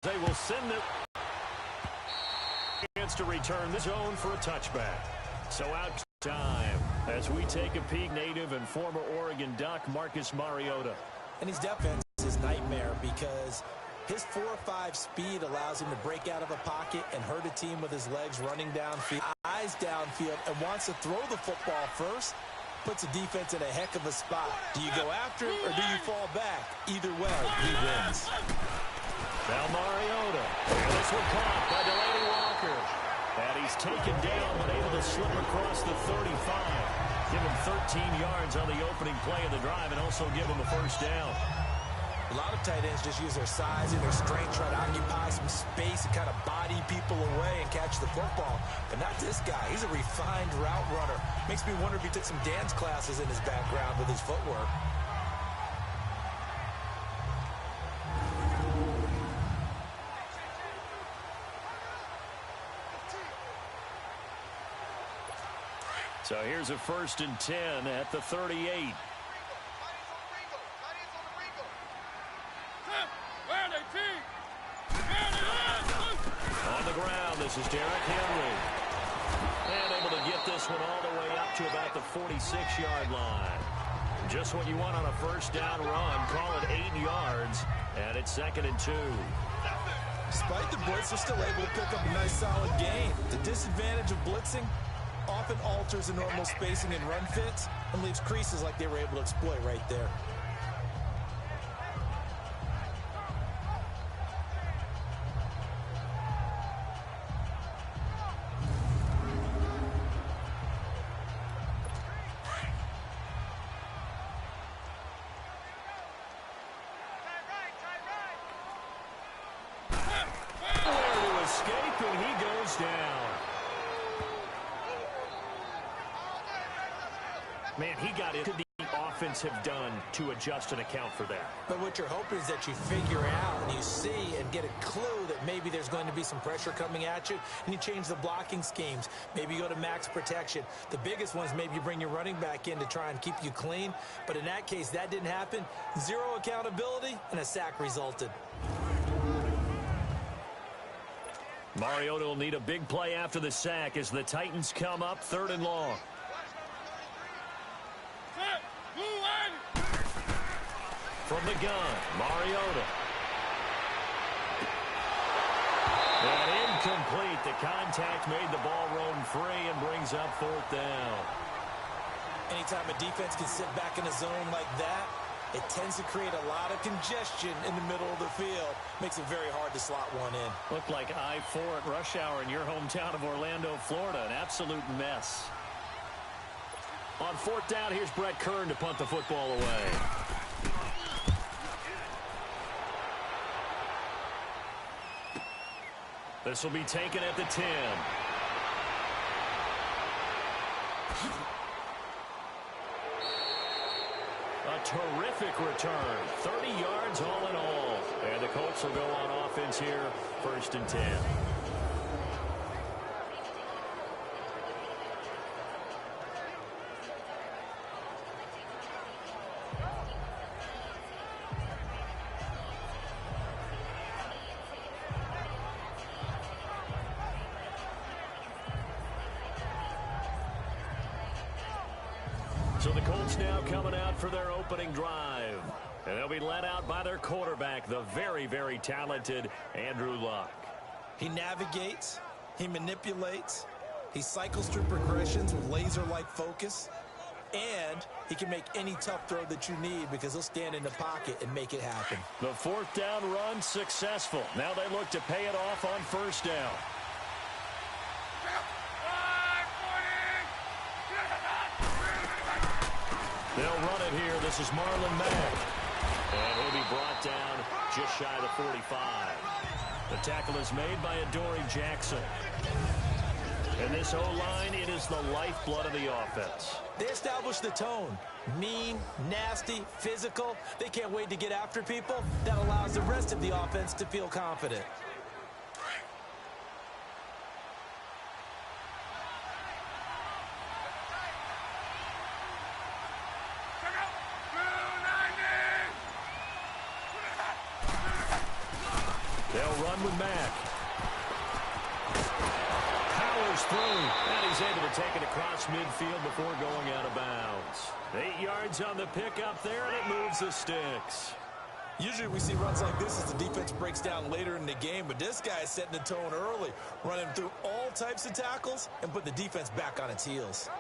They will send it. Chance to return the zone for a touchback. So out time as we take a peek. Native and former Oregon Duck Marcus Mariota. And his defense is nightmare because his 4.5 speed allows him to break out of a pocket and hurt a team with his legs running downfield, eyes downfield, and wants to throw the football first. Puts a defense in a heck of a spot. Do you go after it or do you fall back? Either way, he wins. Now Mariota. And this one caught by Delaney Walker. And he's taken down but able to slip across the 35. Give him 13 yards on the opening play of the drive and also give him a first down. A lot of tight ends just use their size and their strength, try to occupy some space and kind of body people away and catch the football. But not this guy. He's a refined route runner. Makes me wonder if he took some dance classes in his background with his footwork. So here's a 1st and 10 at the 38. On the ground, this is Derrick Henry. And able to get this one all the way up to about the 46-yard line. Just what you want on a first down run. Call it 8 yards. And it's 2nd and 2. Despite the blitz, they're still able to pick up a nice solid gain. The disadvantage of blitzing often alters the normal spacing and run fits and leaves creases like they were able to exploit right there. And he goes down. Man, he got it. Could the offense have done to adjust and account for that? But what you're hoping is that you figure out and you see and get a clue that maybe there's going to be some pressure coming at you, and you change the blocking schemes. Maybe you go to max protection. The biggest one is maybe you bring your running back in to try and keep you clean. But in that case, that didn't happen. Zero accountability, and a sack resulted. Mariota will need a big play after the sack as the Titans come up 3rd and long. From the gun, Mariota. And incomplete. The contact made the ball roam free and brings up 4th down. Anytime a defense can sit back in a zone like that, it tends to create a lot of congestion in the middle of the field. Makes it very hard to slot one in. Looked like I-4 at rush hour in your hometown of Orlando, Florida. An absolute mess. On 4th down, here's Brett Kern to punt the football away. This will be taken at the 10. A terrific return. 30 yards all in all. And the Colts will go on offense here. 1st and 10. So the Colts now coming out for their opening drive. And they'll be led out by their quarterback, the very, very talented Andrew Luck. He navigates, he manipulates, he cycles through progressions with laser-like focus, and he can make any tough throw that you need because he'll stand in the pocket and make it happen. The 4th down run successful. Now they look to pay it off on 1st down. They'll run it here. This is Marlon Mack. And he'll be brought down just shy of the 45. The tackle is made by Adoree Jackson. And this O-line, it is the lifeblood of the offense. They establish the tone. Mean, nasty, physical. They can't wait to get after people. That allows the rest of the offense to feel confident. They'll run run with Mack. Powers through, and he's able to take it across midfield before going out of bounds. 8 yards on the pickup there, and it moves the sticks. Usually we see runs like this as the defense breaks down later in the game, but this guy is setting the tone early, running through all types of tackles and put the defense back on its heels.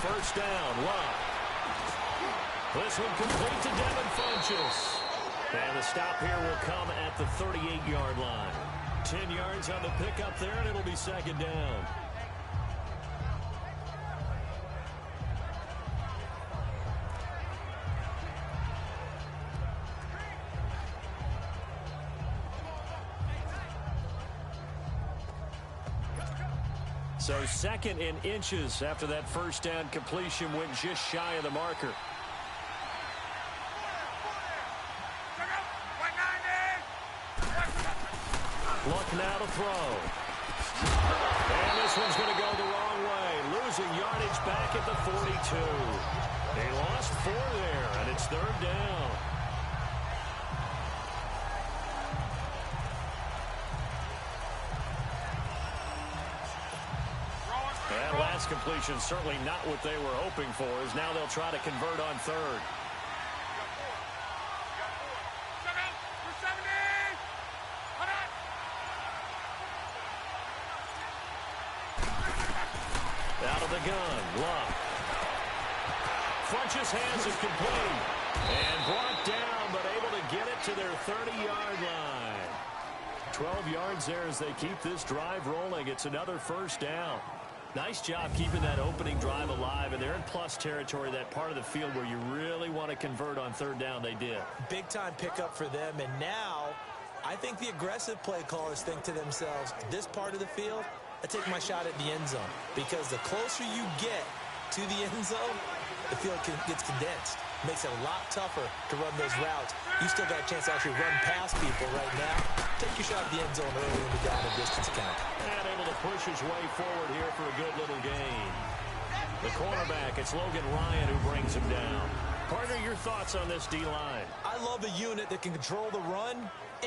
First down, Love. This one complete to Devin Funchess. And the stop here will come at the 38-yard line. 10 yards on the pickup there, and it'll be second down. So second in inches after that first down completion went just shy of the marker. Luck now to throw. And this one's going to go the wrong way. Losing yardage back at the 42. They lost 4 there, and it's third down. That last completion certainly not what they were hoping for, as now they'll try to convert on third. Out of the gun, Luck. Funchess hands it complete. And brought down, but able to get it to their 30-yard line. 12 yards there as they keep this drive rolling. It's another first down. Nice job keeping that opening drive alive, and they're in plus territory, that part of the field where you really want to convert on third down. They did. Big-time pickup for them, and now I think the aggressive play callers think to themselves, this part of the field, I take my shot at the end zone, because the closer you get to the end zone, the field gets condensed. Makes it a lot tougher to run those routes. You still got a chance to actually run past people right now. Take your shot at the end zone early in the down and distance count. And able to push his way forward here for a good little gain. The cornerback, it's Logan Ryan who brings him down. Partner, your thoughts on this D-line? I love a unit that can control the run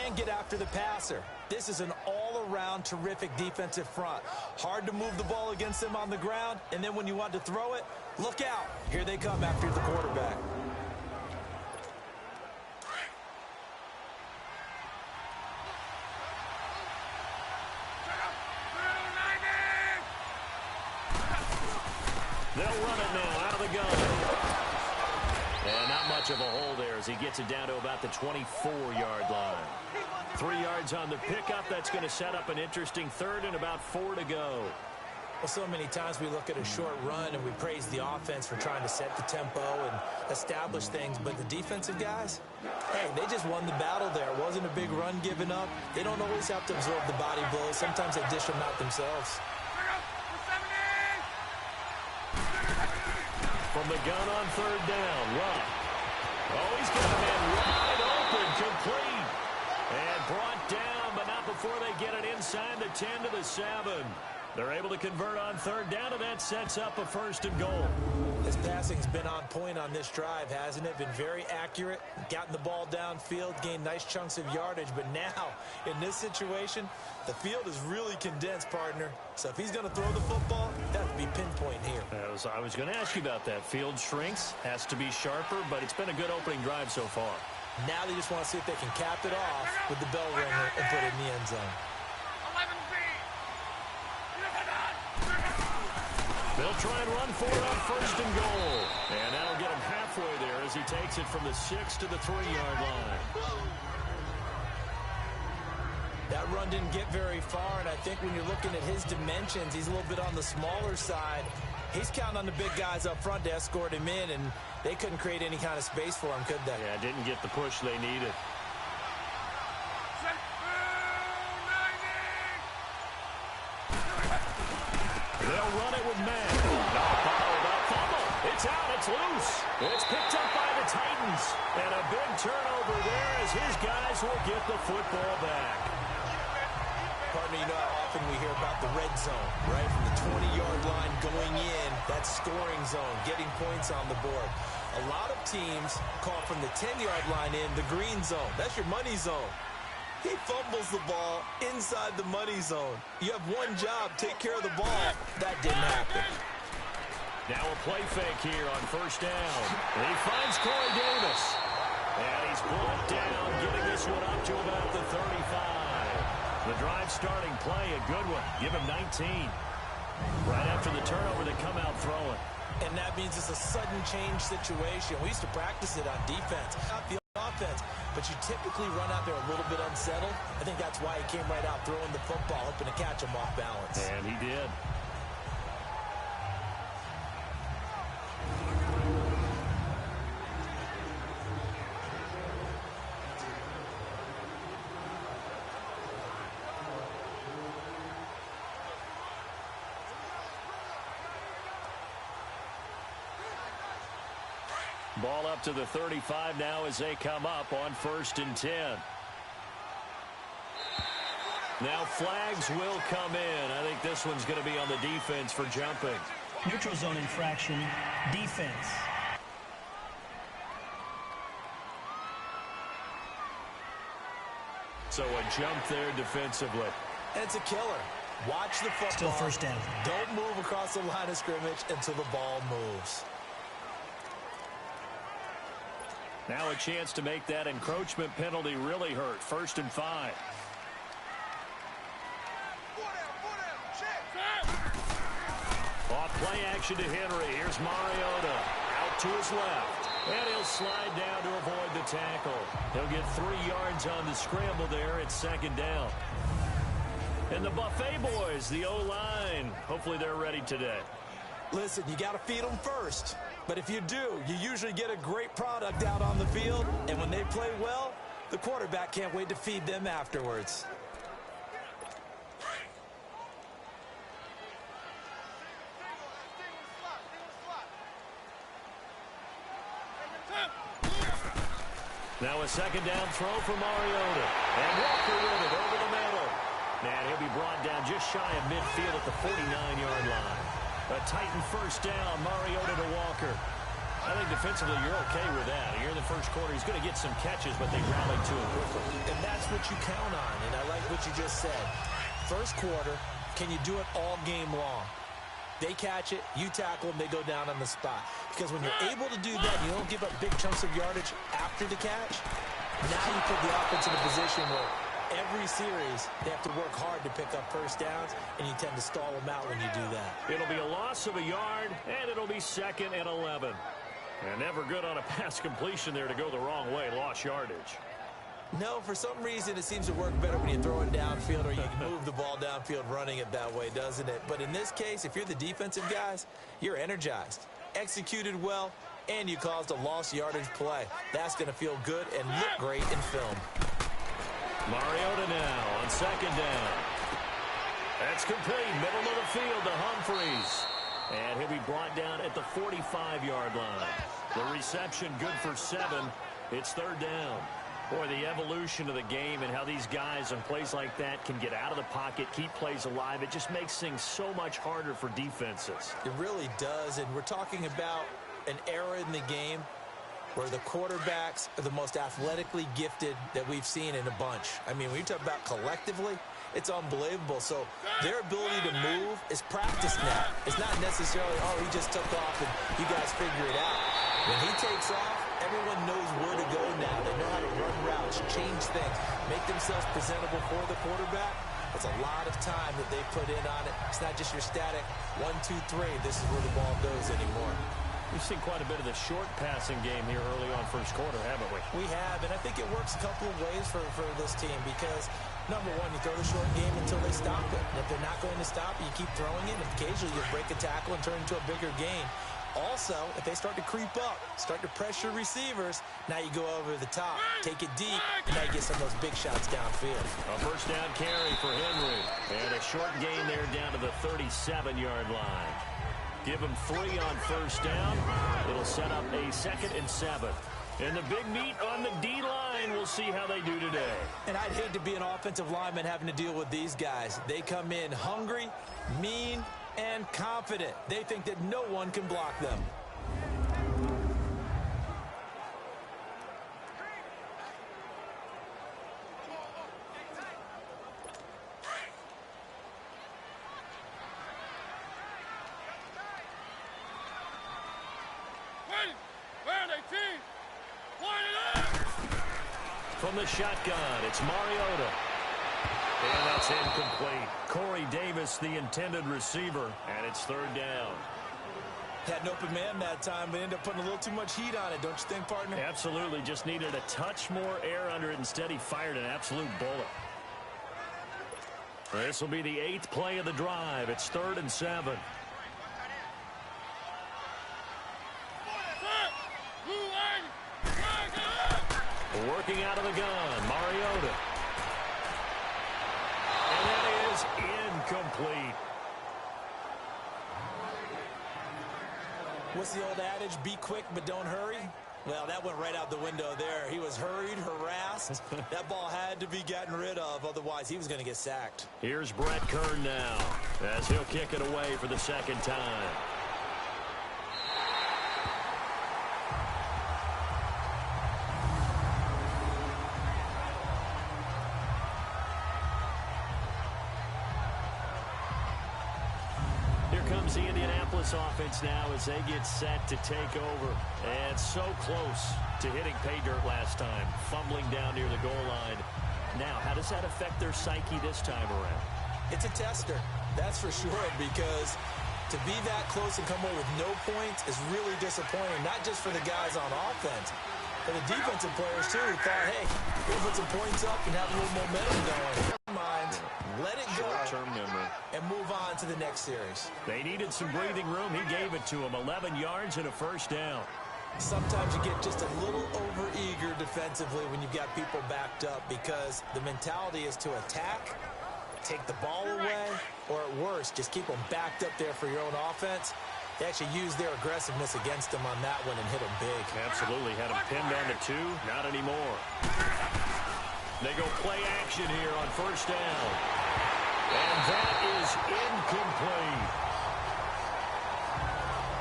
and get after the passer. This is an all-around terrific defensive front. Hard to move the ball against them on the ground, and then when you want to throw it, look out. Here they come after the quarterback. They'll run it now out of the gun. And not much of a hole there as he gets it down to about the 24-yard line. 3 yards on the pickup. That's going to set up an interesting third and about 4 to go. Well, so many times we look at a short run and we praise the offense for trying to set the tempo and establish things. But the defensive guys, hey, they just won the battle there. It wasn't a big run given up. They don't always have to absorb the body blows. Sometimes they dish them out themselves. From the gun on third down, Luck. Oh, he's got a man wide open, complete. And brought down, but not before they get it inside the 10 to the 7. They're able to convert on third down, and that sets up a first and goal. His passing's been on point on this drive, hasn't it? Been very accurate, gotten the ball downfield, gained nice chunks of yardage. But now, in this situation, the field is really condensed, partner. So if he's going to throw the football, that would be pinpoint here. I was going to ask you about that. Field shrinks, has to be sharper, but it's been a good opening drive so far. Now they just want to see if they can cap it off with the bell ringer and put it in the end zone. They'll try and run for it on first and goal. And that'll get him halfway there as he takes it from the 6 to the 3-yard line. That run didn't get very far, and I think when you're looking at his dimensions, he's a little bit on the smaller side. He's counting on the big guys up front to escort him in, and they couldn't create any kind of space for him, could they? Yeah, didn't get the push they needed. They'll run it with Mack. Followed up It's loose. It's picked up by the Titans. And a big turnover there as his guys will get the football back. Partner, you know how often we hear about the red zone, right? From the 20-yard line going in, that scoring zone, getting points on the board. A lot of teams call from the 10-yard line in the green zone. That's your money zone. He fumbles the ball inside the money zone. You have one job, take care of the ball. That didn't happen. Now a play fake here on first down. And he finds Corey Davis. And he's brought down, getting this one up to about the 35. The drive starting play, a good one. Give him 19. Right after the turnover, they come out throwing. And that means it's a sudden change situation. We used to practice it on defense, not the offense, but you typically run out there a little bit unsettled. I think that's why he came right out throwing the football, hoping to catch him off balance. And he did. Ball up to the 35 now as they come up on 1st and 10. Now flags will come in. I think this one's going to be on the defense for jumping. Neutral zone infraction, defense. So a jump there defensively. And it's a killer. Watch the football. Still first down. Don't move across the line of scrimmage until the ball moves. Now a chance to make that encroachment penalty really hurt. 1st and 5. Off play action to Henry. Here's Mariota. Out to his left. And he'll slide down to avoid the tackle. He'll get 3 yards on the scramble there. It's 2nd down. And the Buffet boys, the O-line. Hopefully they're ready today. Listen, you got to feed them first. But if you do, you usually get a great product out on the field. And when they play well, the quarterback can't wait to feed them afterwards. Now a 2nd down throw for Mariota. And Walker with it over the middle. And he'll be brought down just shy of midfield at the 49-yard line. A Titan 1st down, Mariota to Walker. I think defensively you're okay with that. Here in the 1st quarter, he's going to get some catches, but they rallied to him quickly. And that's what you count on, and I like what you just said. 1st quarter, can you do it all game long? They catch it, you tackle them, they go down on the spot. Because when you're able to do that, you don't give up big chunks of yardage after the catch. Now you put the offense in a position where every series, they have to work hard to pick up 1st downs, and you tend to stall them out when you do that. It'll be a loss of a yard, and it'll be 2nd and 11. And never good on a pass completion there to go the wrong way. Lost yardage. No, for some reason, it seems to work better when you throw it downfield or you can move the ball downfield running it that way, doesn't it? But in this case, if you're the defensive guys, you're energized, executed well, and you caused a lost yardage play. That's going to feel good and look great in film. Mariota now on 2nd down. That's complete. Middle of the field to Humphreys. And he'll be brought down at the 45-yard line. The reception good for 7. It's 3rd down. Boy, the evolution of the game and how these guys on plays like that can get out of the pocket, keep plays alive, it just makes things so much harder for defenses. It really does, and we're talking about an era in the game where the quarterbacks are the most athletically gifted that we've seen in a bunch. I mean, when you talk about collectively, it's unbelievable. So their ability to move is practiced now. It's not necessarily, oh, he just took off and you guys figure it out. When he takes off, everyone knows where to go now. They know how to run routes, change things, make themselves presentable for the quarterback. It's a lot of time that they put in on it. It's not just your static 1, 2, 3. This is where the ball goes anymore. We've seen quite a bit of the short passing game here early on 1st quarter, haven't we? We have, and I think it works a couple of ways for this team because, number one, you throw the short game until they stop it. And if they're not going to stop it, you keep throwing it. And occasionally you break a tackle and turn it into a bigger gain. Also, if they start to creep up, start to pressure receivers, now you go over the top, take it deep, and now you get some of those big shots downfield. A 1st down carry for Henry. And a short gain there down to the 37-yard line. Give him 3 on first down. It'll set up a 2nd and 7. And the big meat on the D-line. We'll see how they do today. And I'd hate to be an offensive lineman having to deal with these guys. They come in hungry, mean, and confident. They think that no one can block them. From the shotgun, it's Mariota. And that's incomplete. Corey Davis, the intended receiver, and it's 3rd down. Had an open man that time, but ended up putting a little too much heat on it, don't you think, partner? Absolutely. Just needed a touch more air under it. Instead, he fired an absolute bullet. This will be the 8th play of the drive. It's 3rd and 7. Working out of the gun, Mariota. And that is incomplete. What's the old adage? Be quick, but don't hurry? Well, that went right out the window there. He was hurried, harassed. That ball had to be gotten rid of, otherwise he was going to get sacked. Here's Brett Kern now, as he'll kick it away for the 2nd time. The Indianapolis offense now as they get set to take over. And so close to hitting pay dirt last time, fumbling down near the goal line. Now, how does that affect their psyche this time around? It's a tester, that's for sure, because to be that close and come away with no points is really disappointing, not just for the guys on offense, but the defensive players, too, who thought, hey, we'll put some points up and have a little momentum going. Never mind, let it go. Short-term memory. And move on to the next series. They needed some breathing room. He gave it to them. 11 yards and a 1st down. Sometimes you get just a little over-eager defensively when you've got people backed up because the mentality is to attack, take the ball away, or at worst, just keep them backed up there for your own offense. They actually used their aggressiveness against them on that one and hit them big. Absolutely. Had them pinned on the 2. Not anymore. They go play action here on 1st down. And that is incomplete.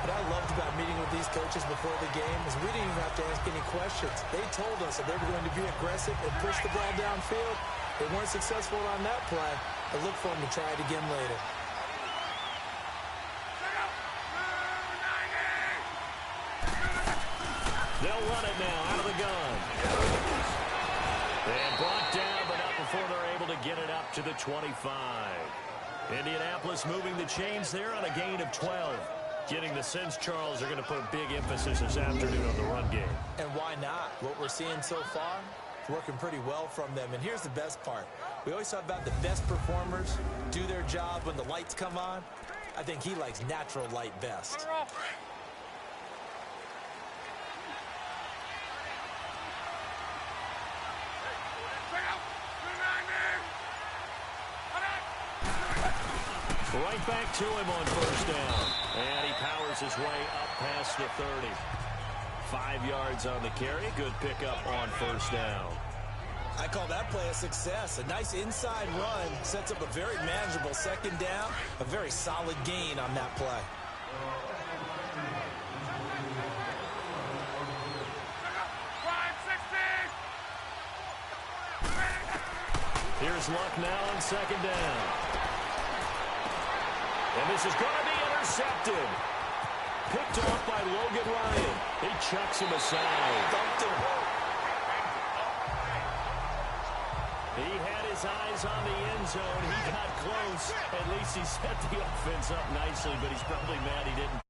What I loved about meeting with these coaches before the game is we didn't even have to ask any questions. They told us that they were going to be aggressive and push the ball downfield. They weren't successful on that play, but look for them to try it again later. They'll run it now out of the gun. And brought down, but not before they're able to get it up to the 25. Indianapolis moving the chains there on a gain of 12. Getting the sense Charles are going to put a big emphasis this afternoon on the run game. And why not? What we're seeing so far is working pretty well from them. And here's the best part. We always talk about the best performers do their job when the lights come on. I think he likes natural light best. Right back to him on 1st down. And he powers his way up past the 30. 5 yards on the carry. Good pickup on 1st down. I call that play a success. A nice inside run sets up a very manageable 2nd down. A very solid gain on that play. Here's Luck now on 2nd down. And this is going to be intercepted. Picked off by Logan Ryan. He chucks him aside. Dumped him. He had his eyes on the end zone. He got close. At least he set the offense up nicely, but he's probably mad he didn't